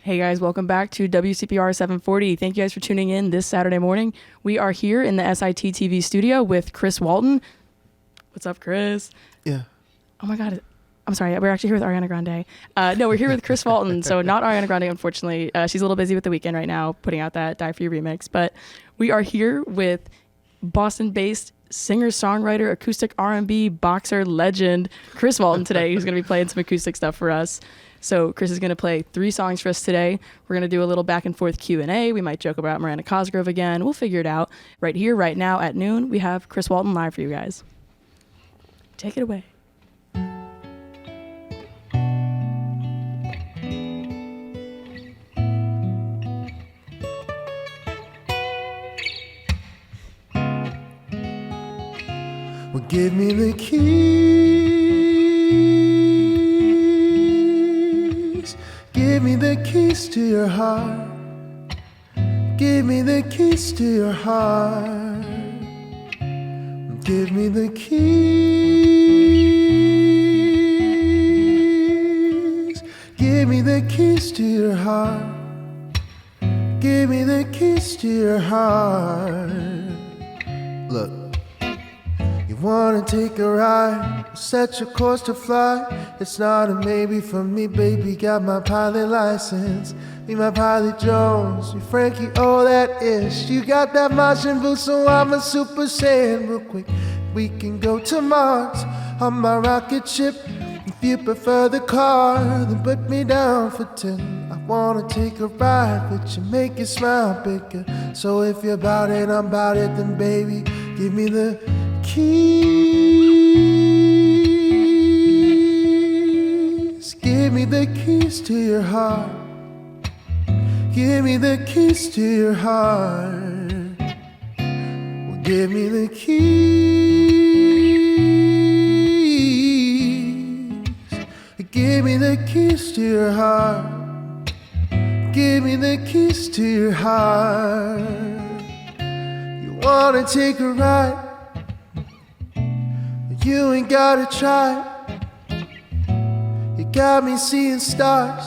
Hey guys, welcome back to WCPR 740. Thank you guys for tuning in this Saturday morning. We are here in the SITTV studio with Chris Walton. What's up, Chris? Yeah. Oh my God. I'm sorry. We're actually here with Ariana Grande. No, we're here with Chris Walton. So not Ariana Grande, unfortunately. She's a little busy with the weekend right now, putting out that Die For You remix. But we are here with Boston-based singer-songwriter, acoustic R&B, boxer, legend, Chris Walton today, who's going to be playing some acoustic stuff for us. So Chris is going to play 3 songs for us today. We're going to do a little back and forth Q&A. We might joke about Miranda Cosgrove again. We'll figure it out. Right here, right now at noon, we have Chris Walton live for you guys. Take it away. Well, give me the keys. Give me the keys to your heart. Give me the keys to your heart. Give me the keys. Give me the keys to your heart. Give me the keys to your heart. Look. You wanna take a ride, set your course to fly. It's not a maybe for me, baby, got my pilot license. Be my pilot Jones, you Frankie, oh that ish. You got that Martian boots, so I'm a Super Saiyan. Real quick, we can go to Mars on my rocket ship. If you prefer the car, then put me down for 10. I wanna take a ride with you, make you smile bigger. So if you're about it, I'm about it, then baby, give me the keys. Give me the keys to your heart. Give me the keys to your heart. Well, give me the keys. Give me the keys to your heart. Give me the keys to your heart. You wanna take a ride? You ain't gotta try. You got me seeing stars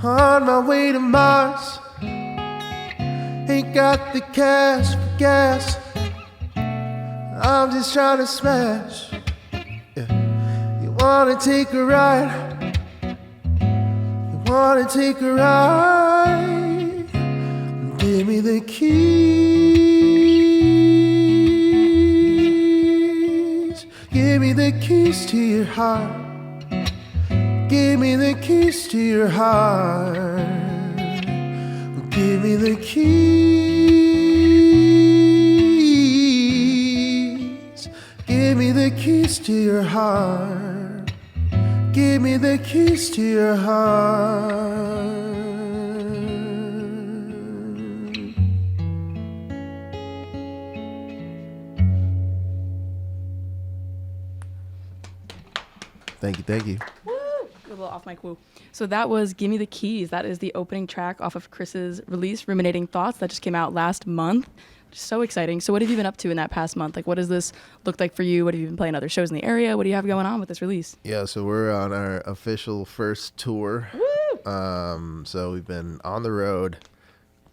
on my way to Mars. Ain't got the cash for gas. I'm just trying to smash. Yeah. You wanna take a ride? You wanna take a ride? Give me the keys. Give me the keys to your heart. Give me the keys to your heart. Give me the keys. Give me the keys to your heart. Give me the keys to your heart. Thank you, thank you. Woo! A little off mic woo. So that was Gimme the Keys. That is the opening track off of Chris's release, Ruminating Thoughts, that just came out last month. So exciting. So what have you been up to in that past month? Like, what does this look like for you? What have you been playing other shows in the area? What do you have going on with this release? Yeah, so we're on our official first tour. Woo! So we've been on the road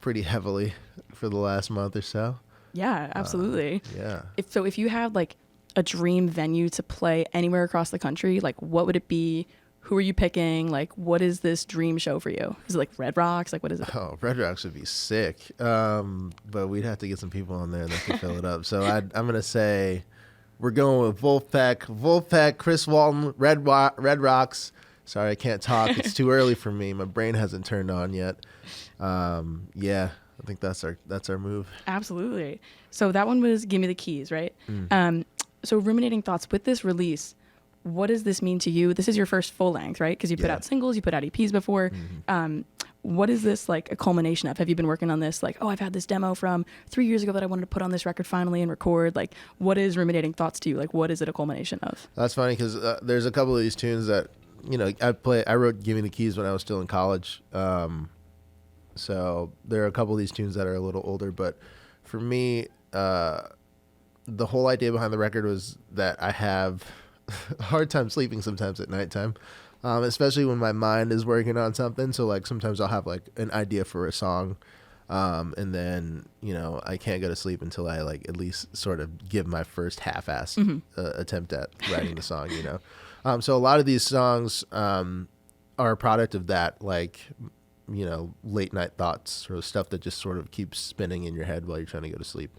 pretty heavily for the last month or so. Yeah, absolutely. Yeah. If you had like a dream venue to play anywhere across the country, like what would it be? Who are you picking? Like, what is this dream show for you? Is it like Red Rocks? Like, what is it? Oh, Red Rocks would be sick. But we'd have to get some people on there that could fill it up. So I'm going to say we're going with Wolfpack, Chris Walton, Red Rocks. Sorry, I can't talk. It's too early for me. My brain hasn't turned on yet. Yeah, I think that's our move. Absolutely. So that one was Gimme the Keys, right? So Ruminating Thoughts, with this release, what does this mean to you? This is your first full length, right? Because you put out singles, you put out EPs before. What is this like a culmination of? Have you been working on this? Like, oh, I've had this demo from 3 years ago that I wanted to put on this record finally and record. Like, what is Ruminating Thoughts to you? Like, what is it a culmination of? That's funny because there's a couple of these tunes that, you know, I wrote Give Me the Keys when I was still in college. So there are a couple of these tunes that are a little older. But for me, the whole idea behind the record was that I have a hard time sleeping sometimes at nighttime. especially when my mind is working on something. So like sometimes I'll have like an idea for a song, and then I can't go to sleep until I like at least sort of give my first half-ass attempt at writing the song. So a lot of these songs are a product of that, like late night thoughts or stuff that just sort of keeps spinning in your head while you're trying to go to sleep.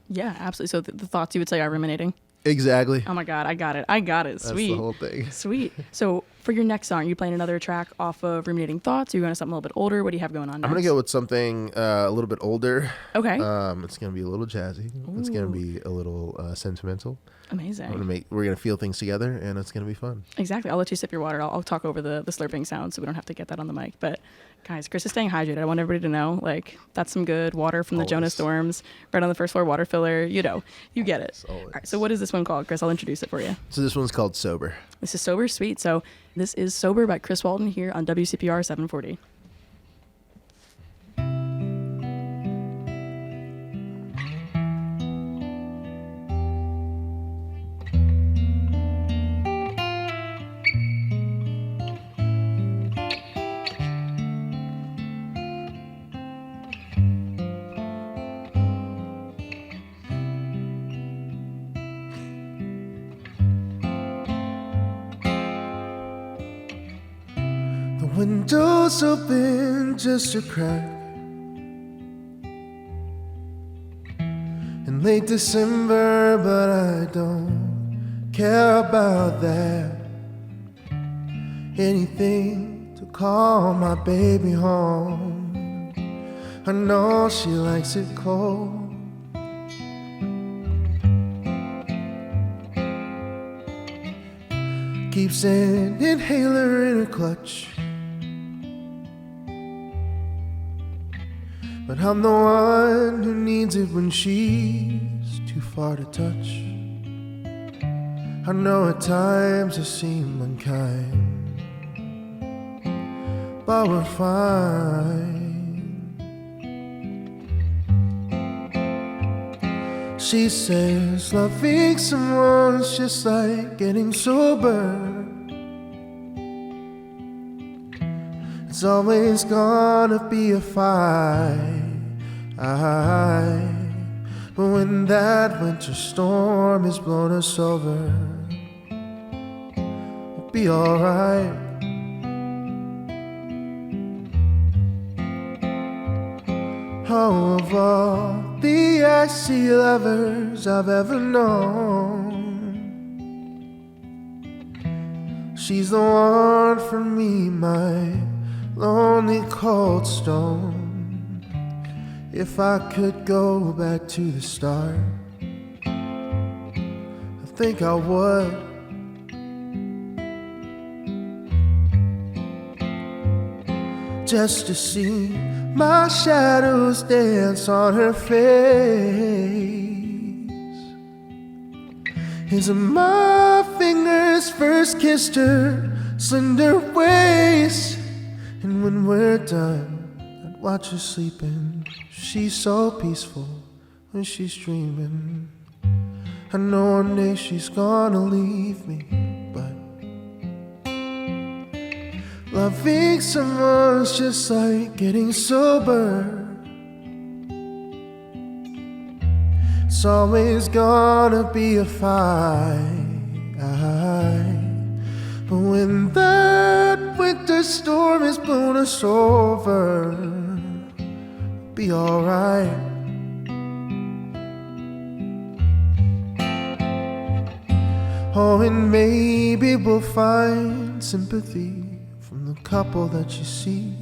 Yeah, absolutely. So the thoughts you would say are ruminating. Exactly. Oh my God, I got it. That's Sweet. the whole thing. Sweet. So for your next song, are you playing another track off of Ruminating Thoughts? Are you going to something a little bit older? What do you have going on next? I'm going to go with something a little bit older. Okay. It's going to be a little jazzy. Ooh. It's going to be a little sentimental. Amazing. We're going to feel things together, and it's going to be fun. Exactly. I'll let you sip your water. I'll talk over the slurping sound so we don't have to get that on the mic. But guys, Chris is staying hydrated. I want everybody to know, like, that's some good water from the Jonah Storms, right on the first floor water filler. You get it. All right, so what is this one called, Chris? I'll introduce it for you. So this one's called Sober. This is Sober, sweet. So this is Sober by Chris Walton here on WCPR 740. Windows open just a crack. In late December, but I don't care about that. Anything to call my baby home. I know she likes it cold. Keeps an inhaler in her clutch. But I'm the one who needs it when she's too far to touch. I know at times I seem unkind, but we're fine. She says loving someone's just like getting sober. It's always gonna be a fight. But when that winter storm has blown us over, we'll be alright. Oh, of all the icy lovers I've ever known, she's the one for me, my lonely cold stone. If I could go back to the start, I think I would. Just to see my shadows dance on her face. As my fingers first kissed her slender waist. And when we're done, I'd watch her sleeping. She's so peaceful when she's dreaming. I know one day she's gonna leave me, but loving someone's just like getting sober. It's always gonna be a fight. But when that winter storm has blown us over, be alright. Oh, and maybe we'll find sympathy from the couple that you see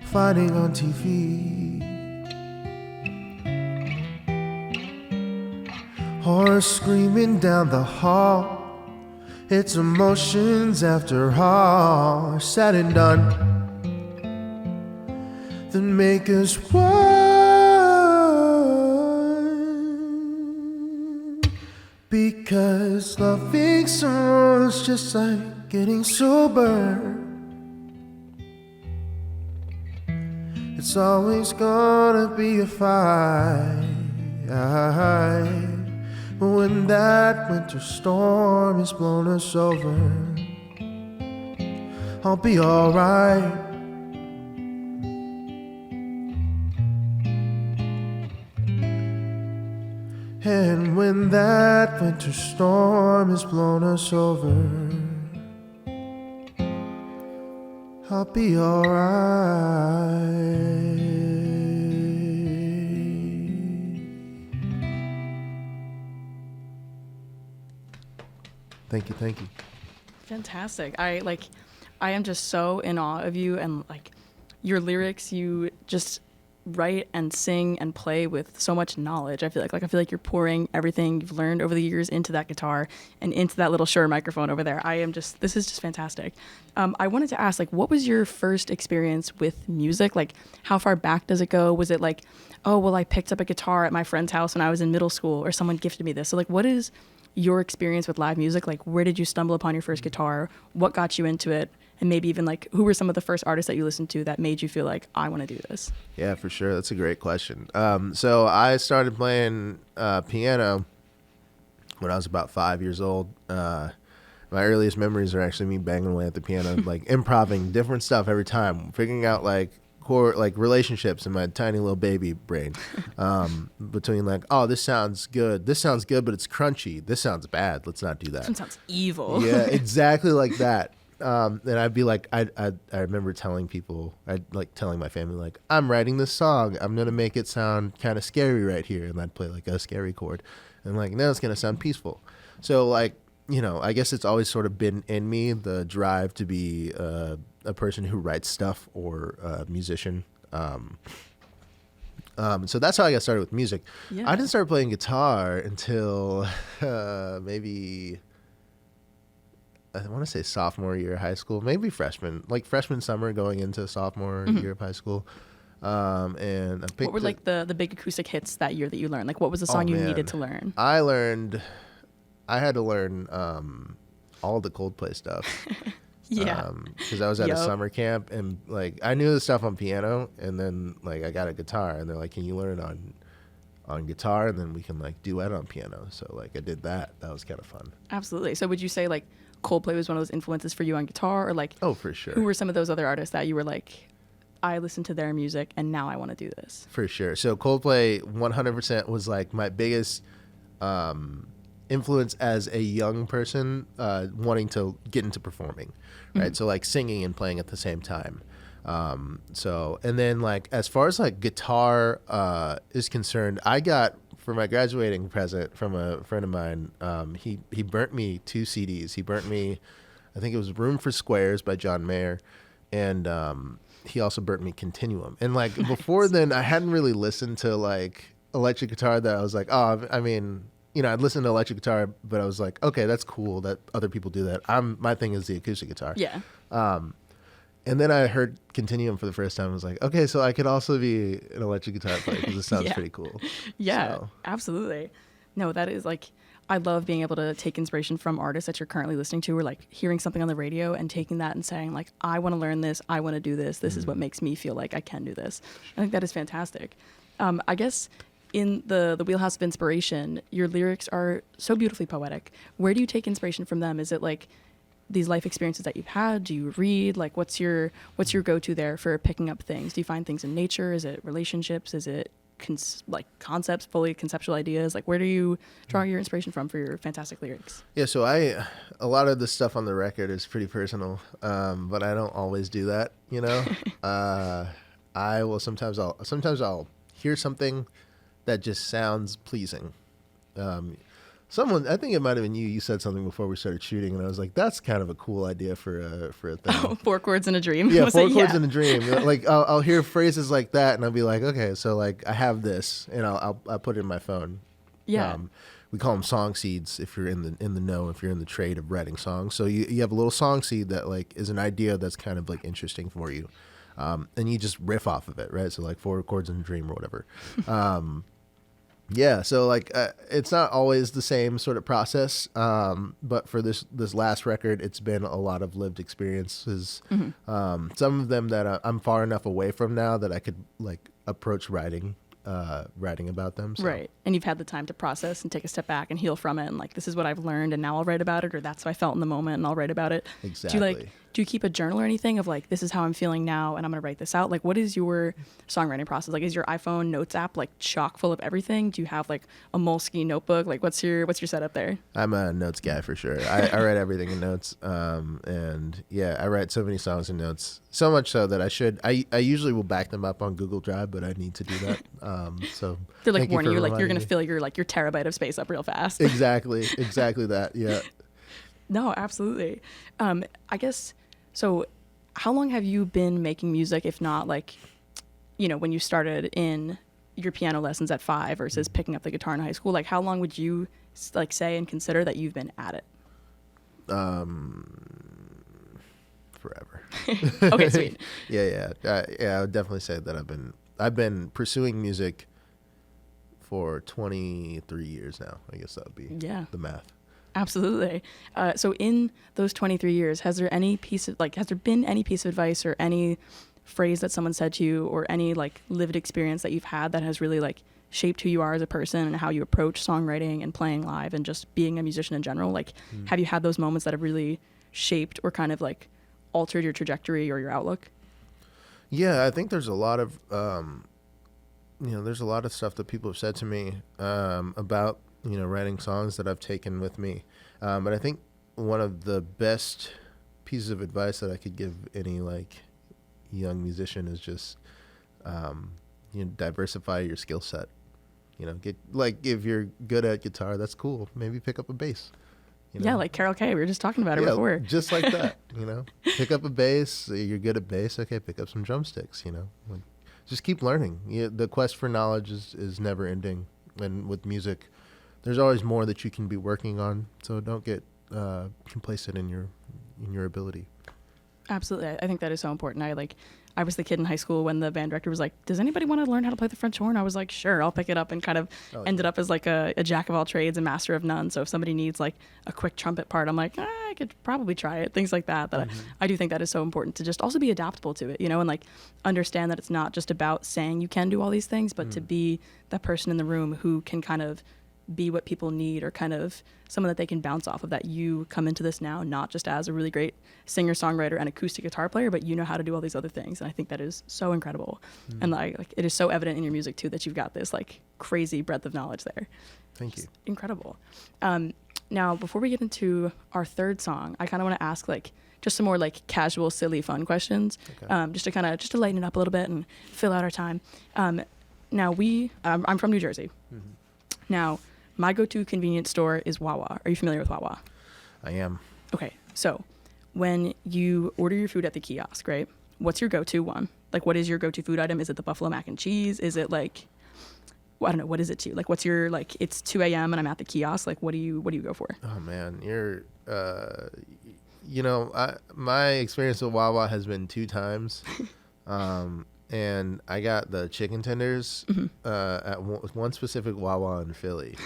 fighting on TV, or screaming down the hall. It's emotions after all are said and done that make us one. Because loving someone's just like getting sober. It's always gonna be a fight. But when that winter storm has blown us over, I'll be alright. And when that winter storm has blown us over, I'll be alright. Thank you, thank you. Fantastic. I am just so in awe of you, and like your lyrics, you just write and sing and play with so much knowledge. I feel like you're pouring everything you've learned over the years into that guitar and into that little Shure microphone over there. This is just fantastic. I wanted to ask, like, what was your first experience with music? Like, how far back does it go? Was it like, oh, well, I picked up a guitar at my friend's house when I was in middle school, or someone gifted me this? So like, what is your experience with live music? Like, where did you stumble upon your first guitar? What got you into it? And maybe even like, who were some of the first artists that you listened to that made you feel like, I want to do this? Yeah, for sure. That's a great question. So I started playing piano when I was about 5 years old. My earliest memories are actually me banging away at the piano, like improvising different stuff every time, figuring out like relationships in my tiny little baby brain, between like, oh, this sounds good, but it's crunchy. This sounds bad. Let's not do that. That sounds evil. Yeah, exactly like that. And I'd be like, I remember telling my family, like, I'm writing this song. I'm going to make it sound kind of scary right here. And I'd play like a scary chord. And like, no, it's going to sound peaceful. So like, you know, I guess it's always sort of been in me, the drive to be a person who writes stuff or a musician. So that's how I got started with music. Yeah. I didn't start playing guitar until maybe, I want to say sophomore year of high school, maybe freshman summer going into sophomore year of high school. And I picked what were like the big acoustic hits that year that you learned? Like, what was the song you needed to learn? I had to learn all the Coldplay stuff. Yeah. Because I was at a summer camp, and like I knew the stuff on piano, and then like I got a guitar, and they're like, can you learn on guitar, and then we can like duet on piano. So like I did that. That was kind of fun. Absolutely. So would you say like Coldplay was one of those influences for you on guitar, or like, oh, for sure, who were some of those other artists that you were like, I listened to their music and now I want to do this? For sure. So Coldplay 100% was like my biggest influence as a young person, wanting to get into performing, right? So like singing and playing at the same time. So, and then like, as far as like guitar is concerned, I got, for my graduating present from a friend of mine, he burnt me 2 CDs. He burnt me, I think it was Room for Squares by John Mayer, and he also burnt me Continuum. And like before then, I hadn't really listened to like electric guitar that I was like, oh, I mean, you know, I'd listen to electric guitar, but I was like, okay, that's cool that other people do that. My thing is the acoustic guitar. Yeah. And then I heard Continuum for the first time. I was like, okay, so I could also be an electric guitar player, because it sounds pretty cool. Yeah, so. Absolutely. No, that is like, I love being able to take inspiration from artists that you're currently listening to, or like hearing something on the radio and taking that and saying like, I want to learn this. I want to do this. This is what makes me feel like I can do this. I think that is fantastic. I guess in the wheelhouse of inspiration, your lyrics are so beautifully poetic. Where do you take inspiration from them? Is it like these life experiences that you've had? Do you read? Like, what's your go-to there for picking up things? Do you find things in nature? Is it relationships? Is it concepts, fully conceptual ideas? Like, where do you draw your inspiration from for your fantastic lyrics? Yeah, so a lot of the stuff on the record is pretty personal, but I don't always do that, you know. I will sometimes I'll hear something that just sounds pleasing. Someone, I think it might have been you said something before we started shooting, and I was like, that's kind of a cool idea for a thing. Oh, 4 chords in a dream. Yeah, 4 chords in a dream. Like I'll hear phrases like that, and I'll be like, okay, so like I have this, and I'll put it in my phone. Yeah. We call them song seeds if you're in the know, if you're in the trade of writing songs. So you have a little song seed that like is an idea that's kind of like interesting for you, and you just riff off of it, right? So like 4 chords in a dream or whatever. Yeah, so like it's not always the same sort of process, but for this last record, it's been a lot of lived experiences. Some of them that I'm far enough away from now that I could like approach writing writing about them. So. Right. And you've had the time to process and take a step back and heal from it. And like, this is what I've learned and now I'll write about it, or that's how I felt in the moment and I'll write about it. Exactly. Do you keep a journal or anything of like, this is how I'm feeling now and I'm going to write this out? Like, what is your songwriting process? Like, is your iPhone notes app like chock full of everything? Do you have like a Moleskine notebook? Like, what's your setup there? I'm a notes guy for sure. I write everything in notes. And yeah, I write so many songs in notes, so much so that I usually will back them up on Google Drive, but I need to do that. So they're like warning you, like you're going to fill your terabyte of space up real fast. Exactly that. Yeah. No, absolutely. I guess, so how long have you been making music, if not like, when you started in your piano lessons at 5 versus picking up the guitar in high school? Like, how long would you like say and consider that you've been at it? Forever. Okay, sweet. Yeah. I would definitely say that I've been pursuing music for 23 years now. I guess that would be the math. Absolutely. So in those 23 years, has there been any piece of advice or any phrase that someone said to you, or any like lived experience that you've had that has really like shaped who you are as a person and how you approach songwriting and playing live and just being a musician in general? Like, have you had those moments that have really shaped or kind of like altered your trajectory or your outlook? Yeah, I think there's a lot of, there's a lot of stuff that people have said to me about, writing songs that I've taken with me. But I think one of the best pieces of advice that I could give any like young musician is just, diversify your skill set. If you're good at guitar, that's cool. Maybe pick up a bass. Yeah, like Carol Kay. We were just talking about it before. Just like that, Pick up a bass. You're good at bass. Okay, pick up some drumsticks, Just keep learning. The quest for knowledge is never ending. And with music, there's always more that you can be working on. So don't get complacent in your ability. Absolutely. I think that is so important. I was the kid in high school when the band director was like, does anybody want to learn how to play the French horn? I was like, sure, I'll pick it up, and kind of ended up as like a jack of all trades and master of none. So if somebody needs like a quick trumpet part, I'm like, I could probably try it. Things like that. I do think that is so important to just also be adaptable to it, and like understand that it's not just about saying you can do all these things, but to be that person in the room who can kind of be what people need, or kind of someone that they can bounce off of, that you come into this now not just as a really great singer, songwriter, and acoustic guitar player, but you know how to do all these other things. And I think that is so incredible. And like it is so evident in your music too that you've got this like crazy breadth of knowledge there. Thank you. It's incredible. Now before we get into our third song, I kind of want to ask like just some more like casual, silly, fun questions. Okay. just to lighten it up a little bit and fill out our time. Now I'm from New Jersey. Mm-hmm. Now my go-to convenience store is Wawa. Are you familiar with Wawa? I am. Okay, so when you order your food at the kiosk, right? What's your go-to one? Like, what is your go-to food item? Is it the buffalo mac and cheese? Is it like, I don't know, what is it to you? Like, what's your, like, it's 2 a.m. and I'm at the kiosk. Like, what do you go for? Oh man, my experience with Wawa has been 2 times. And I got the chicken tenders at one specific Wawa in Philly,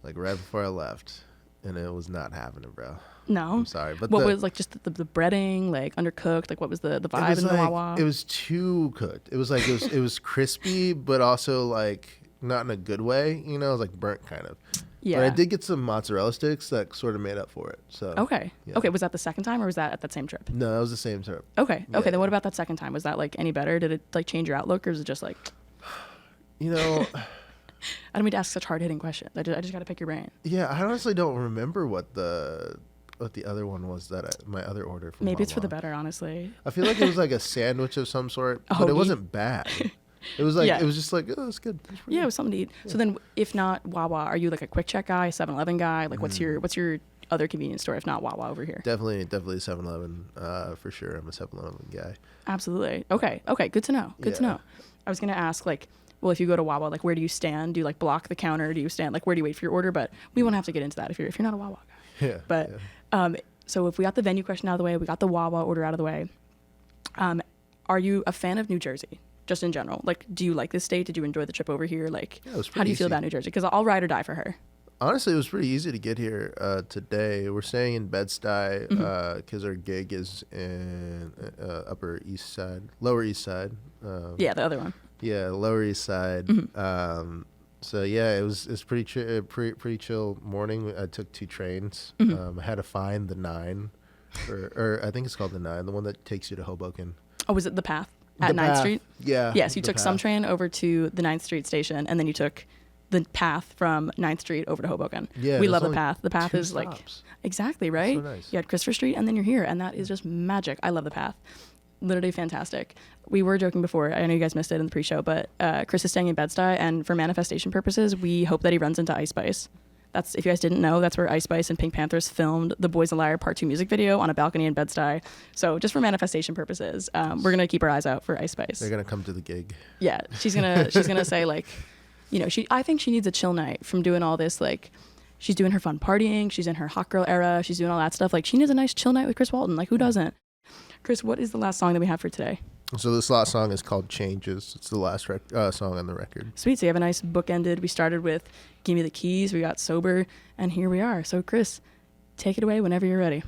like right before I left, and it was not happening, bro. No, I'm sorry, but what was like just the breading, like undercooked? Like what was the vibe in the Wawa? It was too cooked. It was like it was crispy, but also like not in a good way. It was like burnt kind of. Yeah. But I did get some mozzarella sticks that sort of made up for it. So okay. Yeah. Okay. Was that the second time, or was that at that same trip? No, that was the same trip. Okay. Yeah. Okay. Then what about that second time? Was that like any better? Did it like change your outlook, or is it just like? I don't mean to ask such hard-hitting questions. I just got to pick your brain. Yeah, I honestly don't remember what the other one was my other order from Maybe Wawa. It's for the better, honestly. I feel like it was like a sandwich of some sort, but it wasn't bad. It was like it was just like, oh, it's good. Yeah, it was something to eat. Yeah. So then, if not Wawa, are you like a Quick Check guy, 7-Eleven guy? Like, what's your other convenience store if not Wawa over here? Definitely 7-Eleven for sure. I'm a 7-Eleven guy. Absolutely. Okay. Good to know. Good to know. I was gonna ask like, well, if you go to Wawa, like where do you stand? Do you like block the counter? Do you stand like where do you wait for your order? But we won't have to get into that if you're not a Wawa guy. Yeah. But so if we got the venue question out of the way, we got the Wawa order out of the way. Are you a fan of New Jersey? Just in general, like, do you like this state? Did you enjoy the trip over here? Like, how do you feel about New Jersey? Because I'll ride or die for her. Honestly, it was pretty easy to get here today. We're staying in Bed-Stuy because our gig is in Lower East Side. Yeah, the other one. Yeah, Lower East Side. So yeah, it's pretty chill morning. I took 2 trains. I had to find the 9, or I think it's called the 9, the one that takes you to Hoboken. Oh, was it the Path at 9th Street? Yeah. Yes, you took some train over to the 9th Street station, and then you took the Path from 9th Street over to Hoboken. Yeah, we love the Path. The Path is stops. like exactly right. So nice. You had Christopher Street, and then you're here, and that is just magic. I love the Path. Literally fantastic. We were joking before. I know you guys missed it in the pre-show, but Chris is staying in Bed-Stuy, and for manifestation purposes, we hope that he runs into Ice Spice. That's, if you guys didn't know, that's where Ice Spice and Pink Panthers filmed the Boys and Liar Part 2 music video on a balcony in Bed-Stuy. So just for manifestation purposes, we're gonna keep our eyes out for Ice Spice. They're gonna come to the gig. Yeah, she's gonna say like, you know, I think she needs a chill night from doing all this. Like, she's doing her fun partying, she's in her hot girl era, she's doing all that stuff. Like, she needs a nice chill night with Chris Walton. Like, who doesn't? Chris, what is the last song that we have for today? So this last song is called Changes. It's the last song on the record. Sweet. So you have a nice bookended. We started with Give Me the Keys. We got Sober. And here we are. So Chris, take it away whenever you're ready.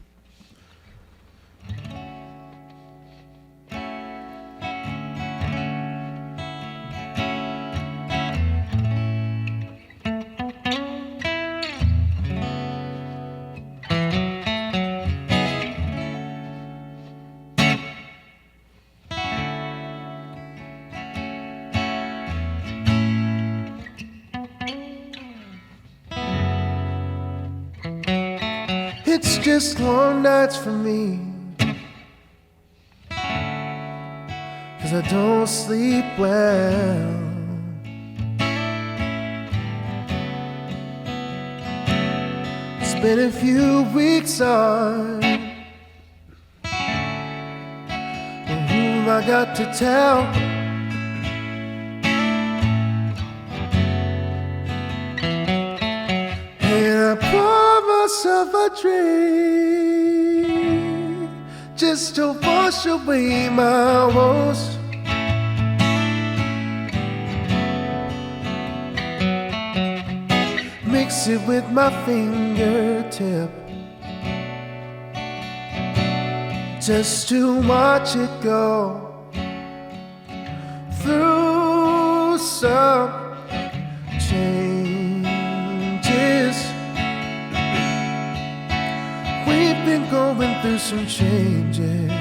It's just long nights for me, 'cause I don't sleep well. It's been a few weeks on whom I got to tell. And I pour myself a drink just to wash away my woes. Mix it with my fingertip just to watch it go through some changes. We've been going through some changes.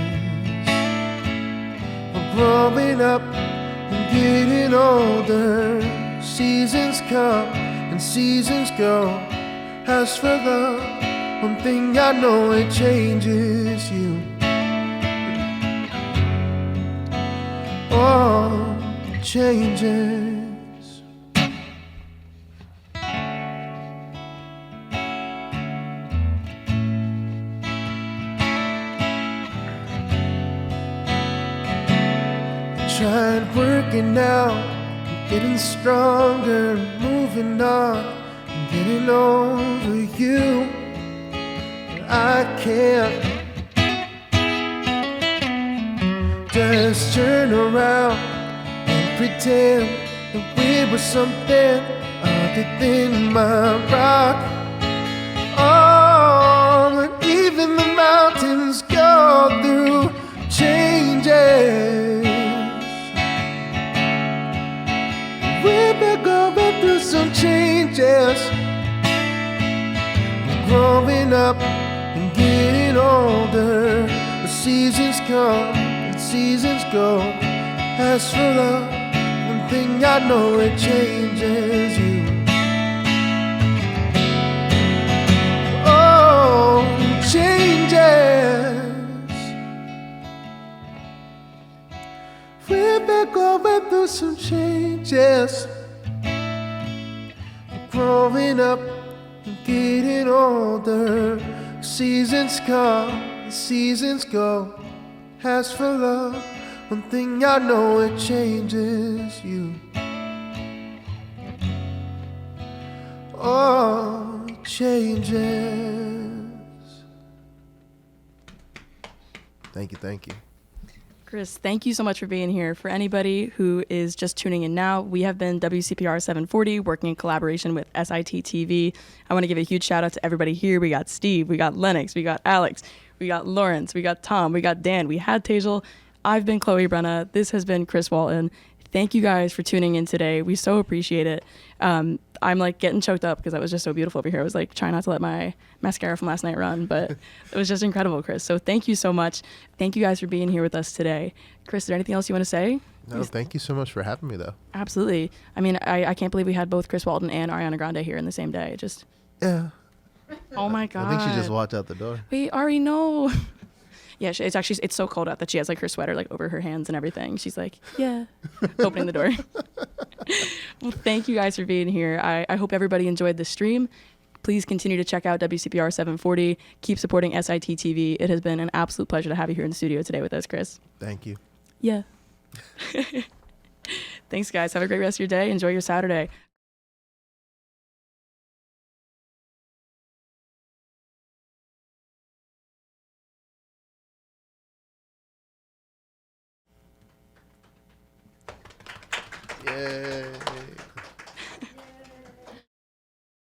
We're growing up and getting older. Seasons come and seasons go. As for love, one thing I know, it changes you. Oh, it changes. Tried working out, getting stronger, moving on, and getting over you. But I can't just turn around and pretend that we were something other than my rock. Oh, but even the mountains go through changes. We've been going through some changes. We're growing up and getting older. The seasons come and seasons go. As for love, one thing I know, it changes you. Oh, it changes. We've been going through some changes. We're growing up and getting older. Seasons come and seasons go. As for love, one thing I know, it changes you. Oh, it changes. Thank you, thank you. Chris, thank you so much for being here. For anybody who is just tuning in now, we have been WCPR 740 working in collaboration with SITTV. I want to give a huge shout out to everybody here. We got Steve, we got Lennox, we got Alex, we got Lawrence, we got Tom, we got Dan, we had Tejal. I've been Chloe Brenna. This has been Chris Walton. thank you guys for tuning in today. We so appreciate it. I'm like getting choked up because that was just so beautiful over here. I was like trying not to let my mascara from last night run, but it was just incredible, Chris. So thank you so much. Thank you guys for being here with us today. Chris, is there anything else you want to say? No, thank you so much for having me, though. Absolutely. I mean, I can't believe we had both Chris Walton and Ariana Grande here in the same day. Just Yeah. oh my god. I think she just walked out the door. We already know. Yeah, it's so cold out that she has like her sweater like over her hands and everything. She's like, yeah, opening the door. Well, thank you guys for being here. I hope everybody enjoyed the stream. Please continue to check out WCPR 740. Keep supporting SITTV. It has been an absolute pleasure to have you here in the studio today with us, Chris. Thank you. Yeah. Thanks, guys. Have a great rest of your day. Enjoy your Saturday. Yay.